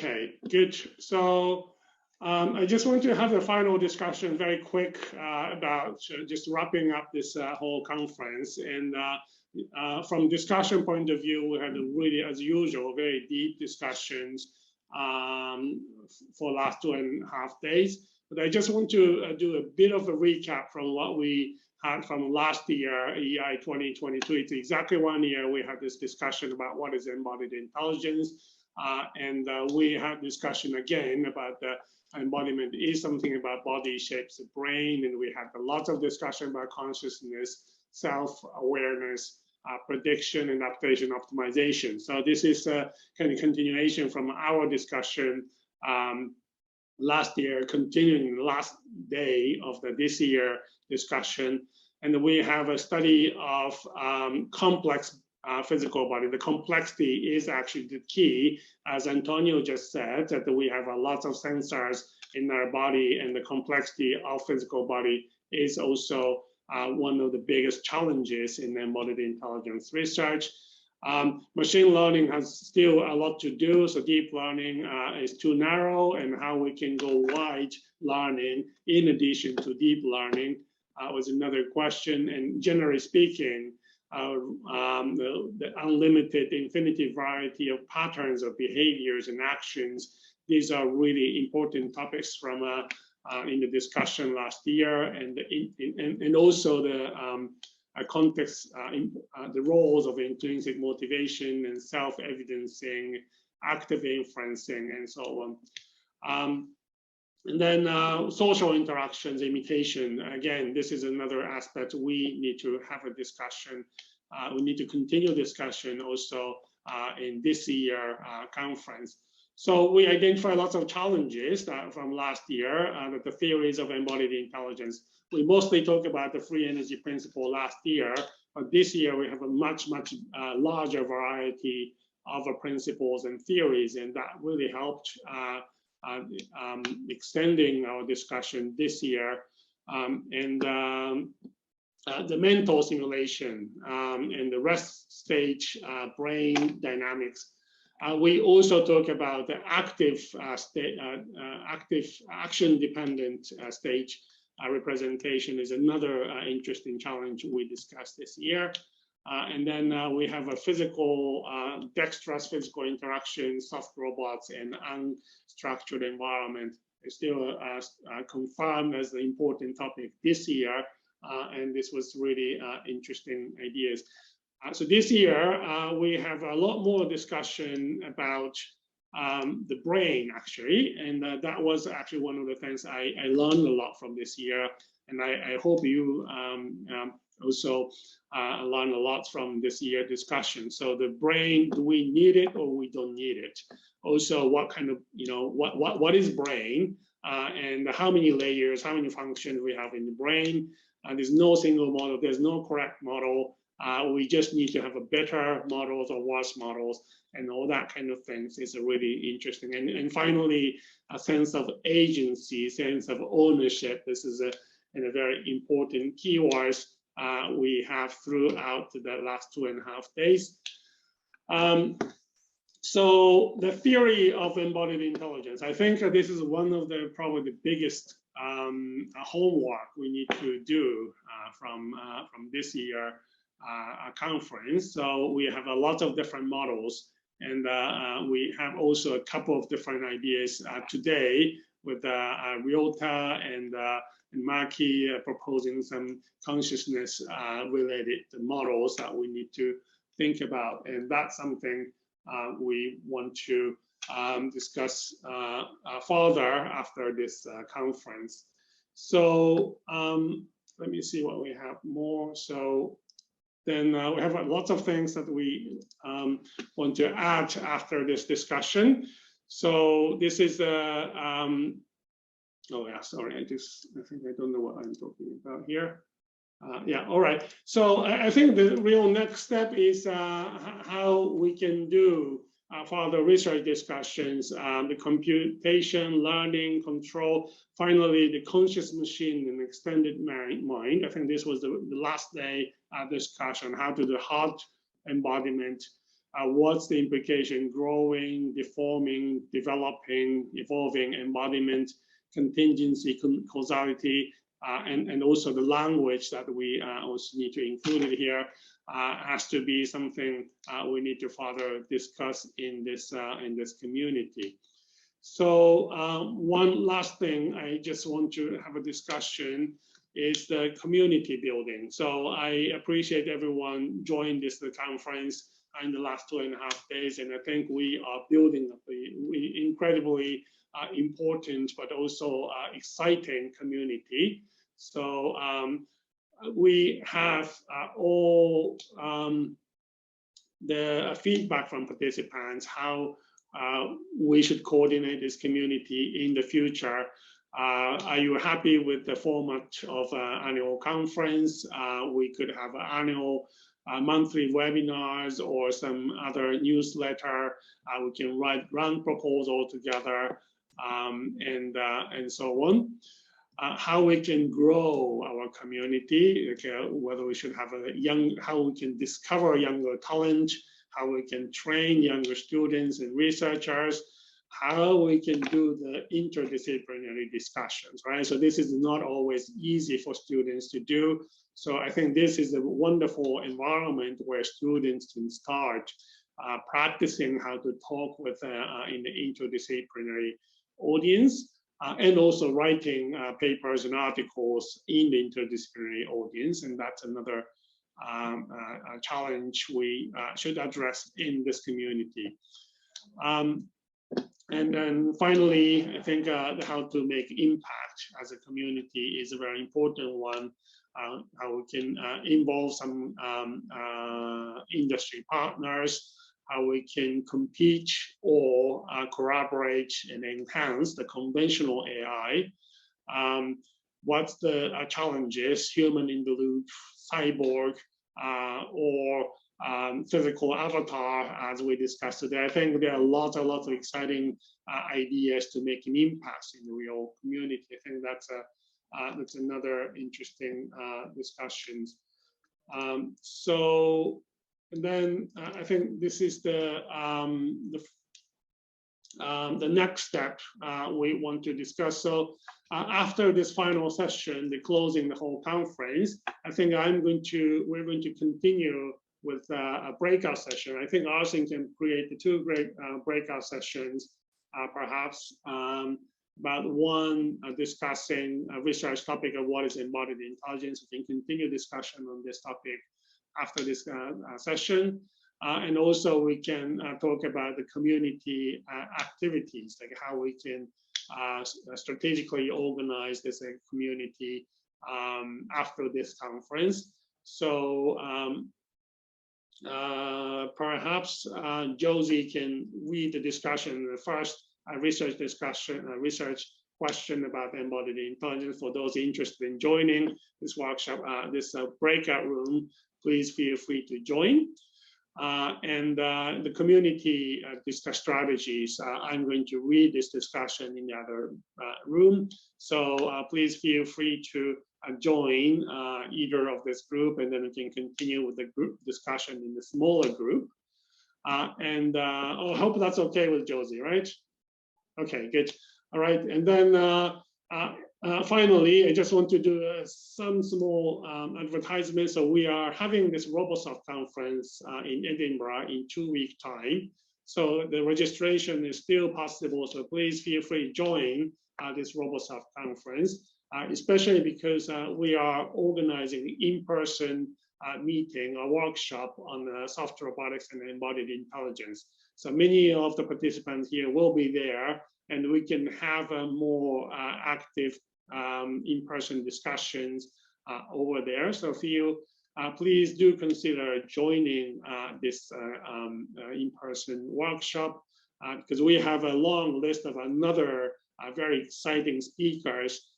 Okay, good. So I just want to have a final discussion, very quick, about just wrapping up this whole conference. And from discussion point of view, we had a really, as usual, very deep discussions for last 2.5 days. But I just want to do a bit of a recap from what we had from last year, EI 2022. It's exactly 1 year we had this discussion about what is embodied intelligence. And we had discussion again about the embodiment is something about body shapes the brain, and we had a lot of discussion about consciousness, self-awareness, prediction, and adaptation optimization. So this is a kind of continuation from our discussion last year, continuing the last day of this year discussion. And we have a study of complex physical body. The complexity is actually the key, as Antonio just said, that we have a lot of sensors in our body, and the complexity of physical body is also one of the biggest challenges in embodied intelligence research. Machine learning has still a lot to do, so deep learning is too narrow, and how we can go wide learning in addition to deep learning was another question. And generally speaking, the unlimited infinity variety of patterns of behaviors and actions, these are really important topics from in the discussion last year, and also the context, the roles of intrinsic motivation and self-evidencing, active inferencing, and so on. And then social interactions, imitation. Again, this is another aspect we need to have a discussion. We need to continue discussion also in this year conference. So we identify lots of challenges from last year, the theories of embodied intelligence. We mostly talk about the free energy principle last year, but this year we have a much larger variety of principles and theories, and that really helped extending our discussion this year. The mental simulation and the rest stage brain dynamics. We also talk about the active action-dependent stage representation is another interesting challenge we discussed this year. And then we have a physical, dexterous physical interaction, soft robots, and unstructured environment is still confirmed as the important topic this year. And this was really interesting ideas. So this year, we have a lot more discussion about the brain, actually. And that was actually one of the things I learned a lot from this year. And I hope you also learn a lot from this year discussion. So the brain, do we need it or we don't need it? Also, what kind of, what is brain, and how many layers, how many functions we have in the brain? There's no single model, there's no correct model. We just need to have a better models or worse models, and all that kind of things is really interesting. And finally, a sense of agency, sense of ownership. This is a very important keywords we have throughout the last 2.5 days. So the theory of embodied intelligence, I think this is one of the probably the biggest homework we need to do from this year conference. So we have a lot of different models, and we have also a couple of different ideas today with Ryota and Maki proposing some consciousness related models that we need to think about, and that's something we want to discuss further after this conference. So let me see what we have more. So then we have lots of things that we want to add after this discussion. So this is oh yeah, sorry, I think I don't know what I'm talking about here. Yeah, all right. So I think the real next step is how we can do further research discussions, the computation, learning, control, finally the conscious machine and extended mind. I think this was the last day discussion, how to do hard embodiment. what's the implication: growing, deforming, developing, evolving, embodiment, contingency, causality, and also the language that we also need to include it here has to be something we need to further discuss in this community. So one last thing I just want to have a discussion is the community building. So I appreciate everyone joined this conference in the last 2.5 days, and I think we are building up a incredibly important but also exciting community. So we have all the feedback from participants how we should coordinate this community in the future. Are you happy with the format of annual conference? We could have annual monthly webinars or some other newsletter. We can run proposal together and so on. How we can grow our community, okay, whether we should have how we can discover younger talent, how we can train younger students and researchers, how we can do the interdisciplinary discussions, right? So this is not always easy for students to do. So I think this is a wonderful environment where students can start practicing how to talk with in the interdisciplinary audience, and also writing papers and articles in the interdisciplinary audience. And that's another challenge we should address in this community. And then finally, I think how to make impact as a community is a very important one. How we can involve some industry partners, how we can compete or collaborate and enhance the conventional AI. What's the challenges, human in the loop, cyborg, or physical avatar, as we discussed today. I think there are lots of exciting ideas to make an impact in the real community. I think that's another interesting discussions. So, and then I think this is the next step we want to discuss. So after this final session, the closing the whole conference, I think we're going to continue with a breakout session. I think Arsen can create the 2 great breakout sessions, perhaps about one discussing a research topic of what is embodied intelligence. We can continue discussion on this topic after this session. And also we can talk about the community activities, like how we can strategically organize this community after this conference. So perhaps Josie can lead the discussion, the first research discussion, research question about embodied intelligence. For those interested in joining this workshop, this breakout room, please feel free to join. And the community discuss strategies. I'm going to read this discussion in the other room. So please feel free to join either of this group, and then we can continue with the group discussion in the smaller group. And I hope that's okay with Josie, right? Okay, good. All right, and then finally, I just want to do some small advertisement. So we are having this Robosoft conference in Edinburgh in 2 weeks' time. So the registration is still possible. So please feel free to join this Robosoft conference, especially because we are organizing in-person meeting or workshop on software robotics and embodied intelligence. So many of the participants here will be there, and we can have a more active in-person discussions over there. So please do consider joining this in-person workshop, because we have a long list of another very exciting speakers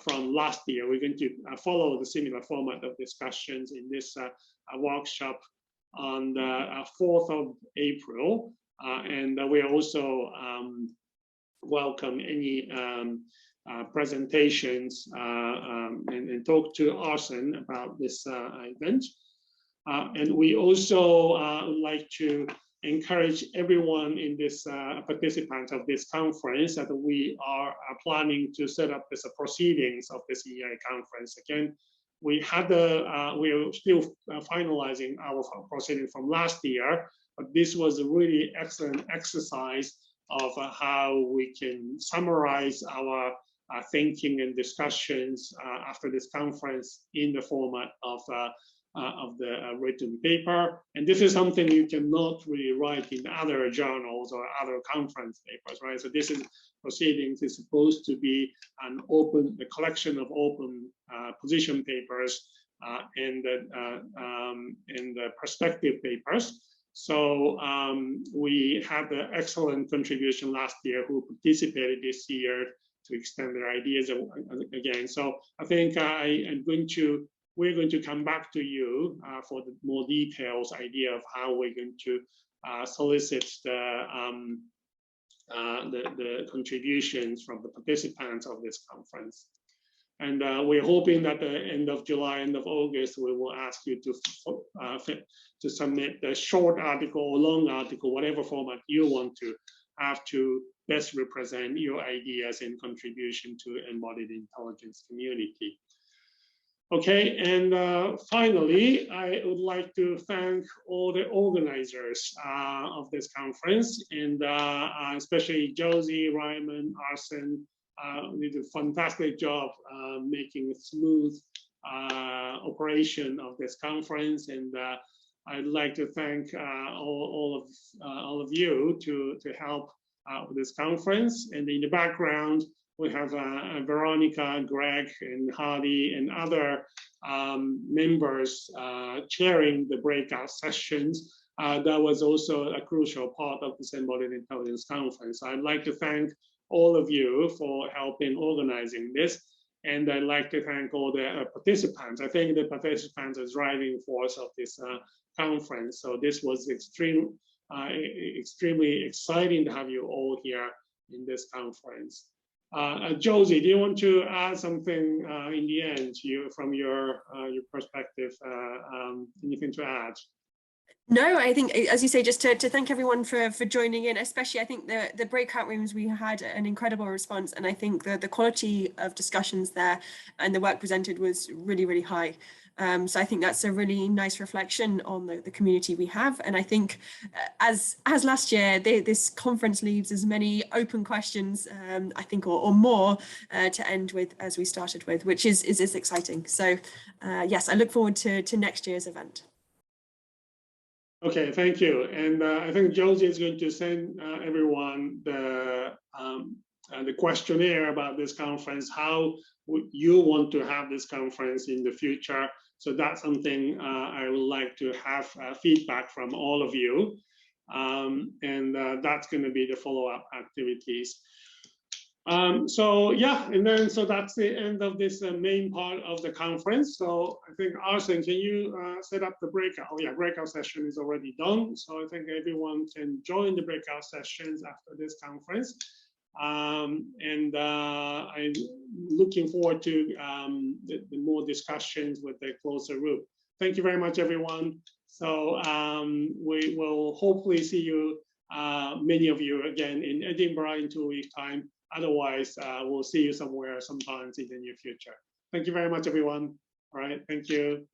from last year. We're going to follow the similar format of discussions in this workshop on the 4th of April. And we are also welcome any presentations and talk to Arsen about this event. And we also would like to encourage everyone in this participants of this conference that we are planning to set up this proceedings of this EI conference. Again, we are still finalizing our proceeding from last year, but this was a really excellent exercise of how we can summarize our thinking and discussions after this conference in the format of the written paper. And this is something you cannot really write in other journals or other conference papers, right? So this is proceedings is supposed to be a collection of open position papers and the perspective papers. So we had an excellent contribution last year who participated this year to extend their ideas again. So I think we're going to come back to you for the more details idea of how we're going to solicit the contributions from the participants of this conference. And we're hoping that at the end of July, end of August, we will ask you to submit a short article or long article, whatever format you want to have to best represent your ideas and contribution to embodied intelligence community. Okay, and finally, I would like to thank all the organizers of this conference, and especially Josie, Ryman, Arsen, did a fantastic job making a smooth operation of this conference, and I'd like to thank all of you to help with this conference. And in the background, we have Veronica, Greg, and Hardy, and other members chairing the breakout sessions. That was also a crucial part of this Embodied Intelligence Conference. I'd like to thank all of you for helping organizing this. And I'd like to thank all the participants. I think the participants are driving force of this conference. So this was extremely exciting to have you all here in this conference. Josie, do you want to add something in the end from your perspective? Anything to add? No, I think, as you say, just to thank everyone for joining in, especially I think the breakout rooms, we had an incredible response, and I think the quality of discussions there and the work presented was really, really high. So I think that's a really nice reflection on the community we have. And I think as last year, this conference leaves as many open questions, I think, or more to end with as we started with, which is exciting. So yes, I look forward to next year's event. Okay, thank you. And I think Josie is going to send everyone the questionnaire about this conference, how you want to have this conference in the future. So that's something I would like to have feedback from all of you. And that's going to be the follow-up activities. So yeah, and then so that's the end of this main part of the conference. So I think Arsen, can you set up the breakout? Oh yeah, breakout session is already done. So I think everyone can join the breakout sessions after this conference. And I'm looking forward to the more discussions with the closer group. Thank you very much, everyone. So we will hopefully see you, many of you again in Edinburgh in 2 weeks' time. Otherwise, we'll see you somewhere sometimes in the near future. Thank you very much, everyone. All right, thank you.